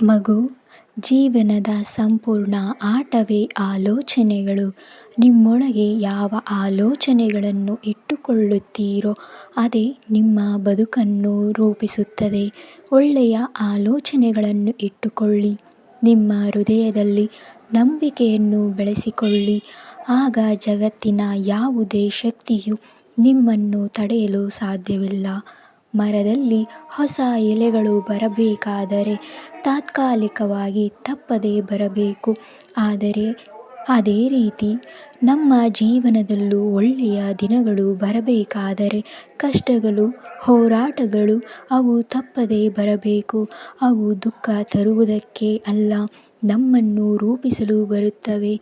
ಮಗು, ಜೀವನದ ಸಂಪೂರ್ಣ ಆಟವೇ ಆಲೋಚನೆಗಳು. ನಿಮ್ಮೊಳಗೆ ಯಾವ ಆಲೋಚನೆಗಳನ್ನು ಇಟ್ಟುಕೊಳ್ಳುತ್ತೀರೋ ಅದೇ ನಿಮ್ಮ ಬದುಕನ್ನು ರೂಪಿಸುತ್ತದೆ. ಒಳ್ಳೆಯ ಆಲೋಚನೆಗಳನ್ನು ಇಟ್ಟುಕೊಳ್ಳಿ. ನಿಮ್ಮ ಹೃದಯದಲ್ಲಿ ನಂಬಿಕೆಯನ್ನು ಬೆಳೆಸಿಕೊಳ್ಳಿ. ಆಗ ಜಗತ್ತಿನ ಯಾವುದೇ ಶಕ್ತಿಯೂ ನಿಮ್ಮನ್ನು ತಡೆಯಲು ಸಾಧ್ಯವಿಲ್ಲ. ಮರದಲ್ಲಿ ಹೊಸ ಎಲೆಗಳು ಬರಬೇಕಾದರೆ ತಾತ್ಕಾಲಿಕವಾಗಿ ತಪ್ಪದೆ ಬರಬೇಕು. ಆದರೆ ಅದೇ ರೀತಿ ನಮ್ಮ ಜೀವನದಲ್ಲೂ ಒಳ್ಳೆಯ ದಿನಗಳು ಬರಬೇಕಾದರೆ ಕಷ್ಟಗಳು, ಹೋರಾಟಗಳು ಅವು ತಪ್ಪದೆ ಬರಬೇಕು. ಅವು ದುಃಖ ತರುವುದಕ್ಕೆ ಅಲ್ಲ, ನಮ್ಮನ್ನು ರೂಪಿಸಲು ಬರುತ್ತವೆ.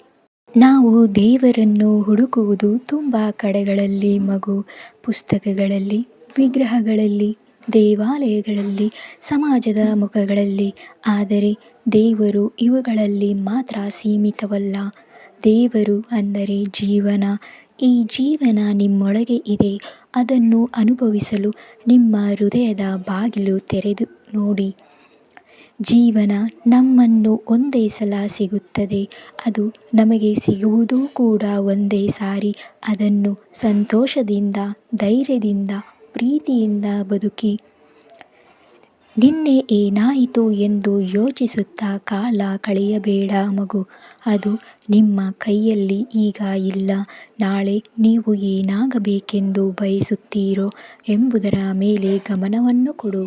ನಾವು ದೇವರನ್ನು ಹುಡುಕುವುದು ತುಂಬ ಕಡೆಗಳಲ್ಲಿ ಮಗು. ಪುಸ್ತಕಗಳಲ್ಲಿ, ವಿಗ್ರಹಗಳಲ್ಲಿ, ದೇವಾಲಯಗಳಲ್ಲಿ, ಸಮಾಜದ ಮುಖಗಳಲ್ಲಿ. ಆದರೆ ದೇವರು ಇವುಗಳಲ್ಲಿ ಮಾತ್ರ ಸೀಮಿತವಲ್ಲ. ದೇವರು ಅಂದರೆ ಜೀವನ. ಈ ಜೀವನ ನಿಮ್ಮೊಳಗೆ ಇದೆ. ಅದನ್ನು ಅನುಭವಿಸಲು ನಿಮ್ಮ ಹೃದಯದ ಬಾಗಿಲು ತೆರೆದು ನೋಡಿ. ಜೀವನ ನಮ್ಮನ್ನು ಒಂದೇ ಸಲ ಸಿಗುತ್ತದೆ. ಅದು ನಮಗೆ ಸಿಗುವುದೂ ಕೂಡ ಒಂದೇ ಸಾರಿ. ಅದನ್ನು ಸಂತೋಷದಿಂದ, ಧೈರ್ಯದಿಂದ, ಪ್ರೀತಿಯಿಂದ ಬದುಕಿ. ನಿನ್ನೆ ಏನಾಯಿತು ಎಂದು ಯೋಚಿಸುತ್ತಾ ಕಾಲ ಕಳೆಯಬೇಡ ಮಗು. ಅದು ನಿಮ್ಮ ಕೈಯಲ್ಲಿ ಈಗ ಇಲ್ಲ. ನಾಳೆ ನೀವು ಏನಾಗಬೇಕೆಂದು ಬಯಸುತ್ತೀರೋ ಎಂಬುದರ ಮೇಲೆ ಗಮನವನ್ನು ಕೊಡು.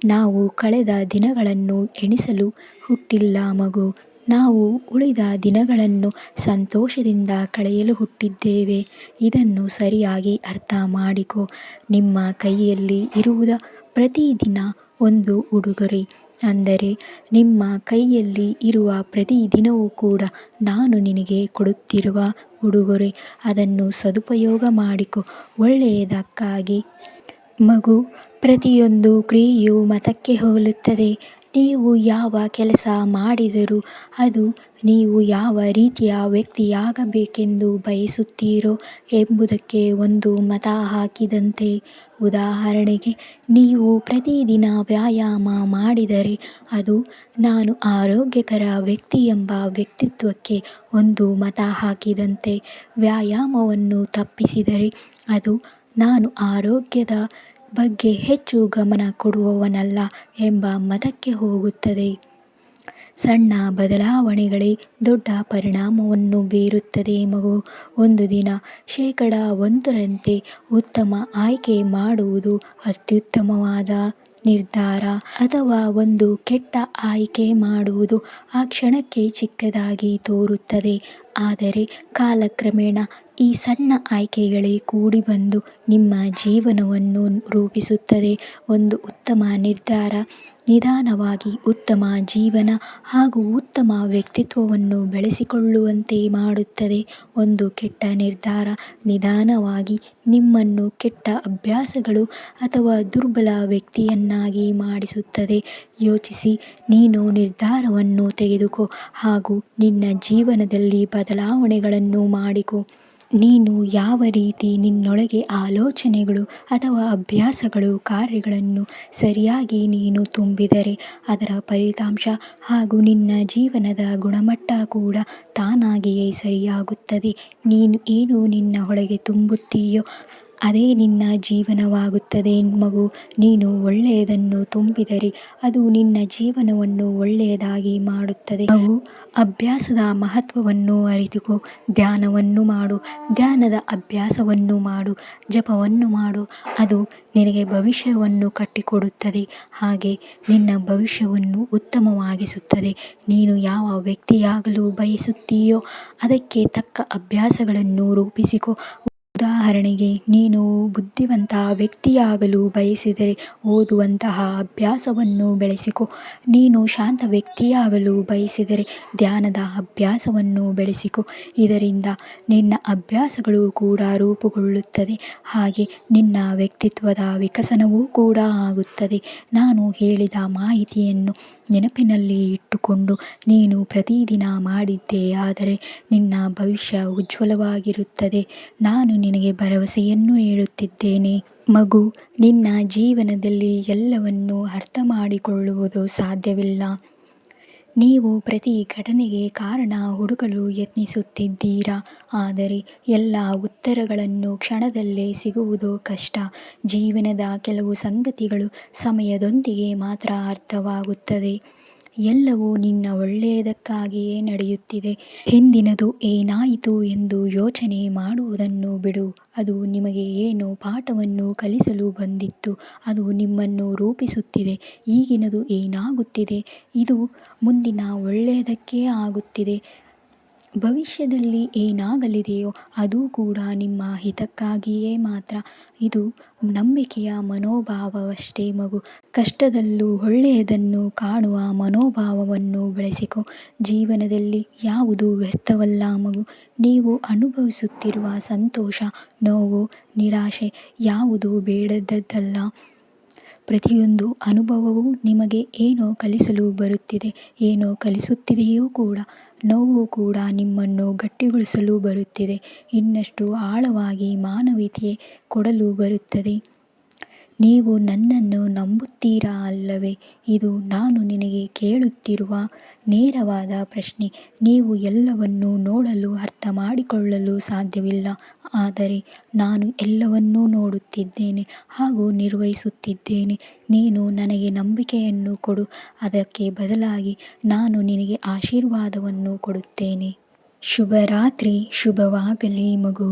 ನಾವು ಕಳೆದ ದಿನಗಳನ್ನು ಎಣಿಸಲು ಹುಟ್ಟಿಲ್ಲ ಮಗು. ನಾವು ಉಳಿದ ದಿನಗಳನ್ನು ಸಂತೋಷದಿಂದ ಕಳೆಯಲು ಹುಟ್ಟಿದ್ದೇವೆ. ಇದನ್ನು ಸರಿಯಾಗಿ ಅರ್ಥ ಮಾಡಿಕೊ. ನಿಮ್ಮ ಕೈಯಲ್ಲಿ ಇರುವುದು ಪ್ರತಿದಿನ ಒಂದು ಉಡುಗೊರೆ. ಅಂದರೆ ನಿಮ್ಮ ಕೈಯಲ್ಲಿ ಇರುವ ಪ್ರತಿದಿನವೂ ಕೂಡ ನಾನು ನಿನಗೆ ಕೊಡುತ್ತಿರುವ ಉಡುಗೊರೆ. ಅದನ್ನು ಸದುಪಯೋಗ ಮಾಡಿಕೊ ಒಳ್ಳೆಯದಕ್ಕಾಗಿ. ಮಗು, ಪ್ರತಿಯೊಂದು ಕ್ರಿಯೆಯೂ ಮತಕ್ಕೆ ಹೋಲುತ್ತದೆ. ನೀವು ಯಾವ ಕೆಲಸ ಮಾಡಿದರೂ ಅದು ನೀವು ಯಾವ ರೀತಿಯ ವ್ಯಕ್ತಿಯಾಗಬೇಕೆಂದು ಬಯಸುತ್ತೀರೋ ಎಂಬುದಕ್ಕೆ ಒಂದು ಮತ ಹಾಕಿದಂತೆ. ಉದಾಹರಣೆಗೆ, ನೀವು ಪ್ರತಿದಿನ ವ್ಯಾಯಾಮ ಮಾಡಿದರೆ ಅದು ನಾನು ಆರೋಗ್ಯಕರ ವ್ಯಕ್ತಿ ಎಂಬ ವ್ಯಕ್ತಿತ್ವಕ್ಕೆ ಒಂದು ಮತ ಹಾಕಿದಂತೆ. ವ್ಯಾಯಾಮವನ್ನು ತಪ್ಪಿಸಿದರೆ ಅದು ನಾನು ಆರೋಗ್ಯದ ಬಗ್ಗೆ ಹೆಚ್ಚು ಗಮನ ಕೊಡುವವನಲ್ಲ ಎಂಬ ಮತಕ್ಕೆ ಹೋಗುತ್ತದೆ. ಸಣ್ಣ ಬದಲಾವಣೆಗಳೇ ದೊಡ್ಡ ಪರಿಣಾಮವನ್ನು ಬೀರುತ್ತದೆ ಮಗು. ಒಂದು ದಿನ 100% ಉತ್ತಮ ಆಯ್ಕೆ ಮಾಡುವುದು ಅತ್ಯುತ್ತಮವಾದ ನಿರ್ಧಾರ. ಅಥವಾ ಒಂದು ಕೆಟ್ಟ ಆಯ್ಕೆ ಮಾಡುವುದು ಆ ಕ್ಷಣಕ್ಕೆ ಚಿಕ್ಕದಾಗಿ ತೋರುತ್ತದೆ. ಆದರೆ ಕಾಲಕ್ರಮೇಣ ಈ ಸಣ್ಣ ಆಯ್ಕೆಗಳೇ ಕೂಡಿ ಬಂದು ನಿಮ್ಮ ಜೀವನವನ್ನು ರೂಪಿಸುತ್ತದೆ. ಒಂದು ಉತ್ತಮ ನಿರ್ಧಾರ ನಿಧಾನವಾಗಿ ಉತ್ತಮ ಜೀವನ ಹಾಗೂ ಉತ್ತಮ ವ್ಯಕ್ತಿತ್ವವನ್ನು ಬೆಳೆಸಿಕೊಳ್ಳುವಂತೆ ಮಾಡುತ್ತದೆ. ಒಂದು ಕೆಟ್ಟ ನಿರ್ಧಾರ ನಿಧಾನವಾಗಿ ನಿಮ್ಮನ್ನು ಕೆಟ್ಟ ಅಭ್ಯಾಸಗಳು ಅಥವಾ ದುರ್ಬಲ ವ್ಯಕ್ತಿಯನ್ನಾಗಿ ಮಾಡಿಸುತ್ತದೆ. ಯೋಚಿಸಿ ನೀನು ನಿರ್ಧಾರವನ್ನು ತೆಗೆದುಕೋ ಹಾಗೂ ನಿನ್ನ ಜೀವನದಲ್ಲಿ ಬದಲಾವಣೆಗಳನ್ನು ಮಾಡಿಕೊ. ನೀನು ಯಾವ ರೀತಿ ನಿನ್ನೊಳಗೆ ಆಲೋಚನೆಗಳು ಅಥವಾ ಅಭ್ಯಾಸಗಳು, ಕಾರ್ಯಗಳನ್ನು ಸರಿಯಾಗಿ ನೀನು ತುಂಬಿದರೆ ಅದರ ಫಲಿತಾಂಶ ಹಾಗೂ ನಿನ್ನ ಜೀವನದ ಗುಣಮಟ್ಟ ಕೂಡ ತಾನಾಗಿಯೇ ಸರಿಯಾಗುತ್ತದೆ. ನೀನು ಏನು ನಿನ್ನ ಒಳಗೆ ತುಂಬುತ್ತೀಯೋ ಅದೇ ನಿನ್ನ ಜೀವನವಾಗುತ್ತದೆ ಮಗು. ನೀನು ಒಳ್ಳೆಯದನ್ನು ತುಂಬಿದರೆ ಅದು ನಿನ್ನ ಜೀವನವನ್ನು ಒಳ್ಳೆಯದಾಗಿ ಮಾಡುತ್ತದೆ. ಮಗು, ಅಭ್ಯಾಸದ ಮಹತ್ವವನ್ನು ಅರಿತುಕೋ. ಧ್ಯಾನವನ್ನು ಮಾಡು. ಧ್ಯಾನದ ಅಭ್ಯಾಸವನ್ನು ಮಾಡು. ಜಪವನ್ನು ಮಾಡು. ಅದು ನಿನಗೆ ಭವಿಷ್ಯವನ್ನು ಕಟ್ಟಿಕೊಡುತ್ತದೆ. ಹಾಗೆ ನಿನ್ನ ಭವಿಷ್ಯವನ್ನು ಉತ್ತಮವಾಗಿಸುತ್ತದೆ. ನೀನು ಯಾವ ವ್ಯಕ್ತಿಯಾಗಲು ಬಯಸುತ್ತೀಯೋ ಅದಕ್ಕೆ ತಕ್ಕ ಅಭ್ಯಾಸಗಳನ್ನು ರೂಪಿಸಿಕೊ. ಉದಾಹರಣೆಗೆ, ನೀನು ಬುದ್ಧಿವಂತ ವ್ಯಕ್ತಿಯಾಗಲು ಬಯಸಿದರೆ ಓದುವಂತಹ ಅಭ್ಯಾಸವನ್ನು ಬೆಳೆಸಿಕೊ. ನೀನು ಶಾಂತ ವ್ಯಕ್ತಿಯಾಗಲು ಬಯಸಿದರೆ ಧ್ಯಾನದ ಅಭ್ಯಾಸವನ್ನು ಬೆಳೆಸಿಕೊ. ಇದರಿಂದ ನಿನ್ನ ಅಭ್ಯಾಸಗಳು ಕೂಡ ರೂಪುಗೊಳ್ಳುತ್ತದೆ. ಹಾಗೆ ನಿನ್ನ ವ್ಯಕ್ತಿತ್ವದ ವಿಕಸನವೂ ಕೂಡ ಆಗುತ್ತದೆ. ನಾನು ಹೇಳಿದ ಮಾಹಿತಿಯನ್ನು ನೆನಪಿನಲ್ಲಿ ಇಟ್ಟುಕೊಂಡು ನೀನು ಪ್ರತಿದಿನ ಮಾಡಿದ್ದೇ ಆದರೆ ನಿನ್ನ ಭವಿಷ್ಯ ಉಜ್ವಲವಾಗಿರುತ್ತದೆ. ನಾನು ನಿನಗೆ ಭರವಸೆಯನ್ನು ನೀಡುತ್ತಿದ್ದೇನೆ. ಮಗು, ನಿನ್ನ ಜೀವನದಲ್ಲಿ ಎಲ್ಲವನ್ನೂ ಅರ್ಥ ಮಾಡಿಕೊಳ್ಳುವುದು ಸಾಧ್ಯವಿಲ್ಲ. ನೀವು ಪ್ರತಿ ಘಟನೆಗೆ ಕಾರಣ ಹುಡುಕಲು ಯತ್ನಿಸುತ್ತಿದ್ದೀರಾ, ಆದರೆ ಎಲ್ಲ ಉತ್ತರಗಳನ್ನು ಕ್ಷಣದಲ್ಲೇ ಸಿಗುವುದು ಕಷ್ಟ. ಜೀವನದ ಕೆಲವು ಸಂಗತಿಗಳು ಸಮಯದೊಂದಿಗೆ ಮಾತ್ರ ಅರ್ಥವಾಗುತ್ತದೆ. ಎಲ್ಲವೂ ನಿನ್ನ ಒಳ್ಳೆಯದಕ್ಕಾಗಿಯೇ ನಡೆಯುತ್ತಿದೆ. ಹಿಂದಿನದು ಏನಾಯಿತು ಎಂದು ಯೋಚನೆ ಮಾಡುವುದನ್ನು ಬಿಡು. ಅದು ನಿಮಗೆ ಏನೋ ಪಾಠವನ್ನು ಕಲಿಸಲು ಬಂದಿತ್ತು. ಅದು ನಿಮ್ಮನ್ನು ರೂಪಿಸುತ್ತಿದೆ. ಈಗಿನದು ಏನಾಗುತ್ತಿದೆ, ಇದು ಮುಂದಿನ ಒಳ್ಳೆಯದಕ್ಕೇ ಆಗುತ್ತಿದೆ. ಭವಿಷ್ಯದಲ್ಲಿ ಏನಾಗಲಿದೆಯೋ ಅದು ಕೂಡ ನಿಮ್ಮ ಹಿತಕ್ಕಾಗಿಯೇ ಮಾತ್ರ. ಇದು ನಂಬಿಕೆಯ ಮನೋಭಾವವಷ್ಟೇ ಮಗು. ಕಷ್ಟದಲ್ಲೂ ಒಳ್ಳೆಯದನ್ನು ಕಾಣುವ ಮನೋಭಾವವನ್ನು ಬೆಳೆಸಿಕೊ. ಜೀವನದಲ್ಲಿ ಯಾವುದೂ ವ್ಯರ್ಥವಲ್ಲ ಮಗು. ನೀವು ಅನುಭವಿಸುತ್ತಿರುವ ಸಂತೋಷ, ನೋವು, ನಿರಾಶೆ ಯಾವುದೂ ಬೇಡದ್ದಲ್ಲ. ಪ್ರತಿಯೊಂದು ಅನುಭವವೂ ನಿಮಗೆ ಏನೋ ಕಲಿಸಲು ಬರುತ್ತಿದೆ, ಏನೋ ಕಲಿಸುತ್ತಿದೆಯೂ ಕೂಡ. ನೋವು ಕೂಡ ನಿಮ್ಮನ್ನು ಗಟ್ಟಿಗೊಳಿಸಲು ಬರುತ್ತಿದೆ, ಇನ್ನಷ್ಟು ಆಳವಾಗಿ ಮಾನವೀಯತೆ ಕೊಡಲು ಬರುತ್ತದೆ. ನೀವು ನನ್ನನ್ನು ನಂಬುತ್ತೀರಾ ಅಲ್ಲವೇ? ಇದು ನಾನು ನಿನಗೆ ಕೇಳುತ್ತಿರುವ ನೇರವಾದ ಪ್ರಶ್ನೆ. ನೀವು ಎಲ್ಲವನ್ನೂ ನೋಡಲು, ಅರ್ಥ ಮಾಡಿಕೊಳ್ಳಲು ಸಾಧ್ಯವಿಲ್ಲ. ಆದರೆ ನಾನು ಎಲ್ಲವನ್ನೂ ನೋಡುತ್ತಿದ್ದೇನೆ ಹಾಗೂ ನಿರ್ವಹಿಸುತ್ತಿದ್ದೇನೆ. ನೀನು ನನಗೆ ನಂಬಿಕೆಯನ್ನು ಕೊಡು. ಅದಕ್ಕೆ ಬದಲಾಗಿ ನಾನು ನಿನಗೆ ಆಶೀರ್ವಾದವನ್ನು ಕೊಡುತ್ತೇನೆ. ಶುಭರಾತ್ರಿ. ಶುಭವಾಗಲಿ ಮಗು.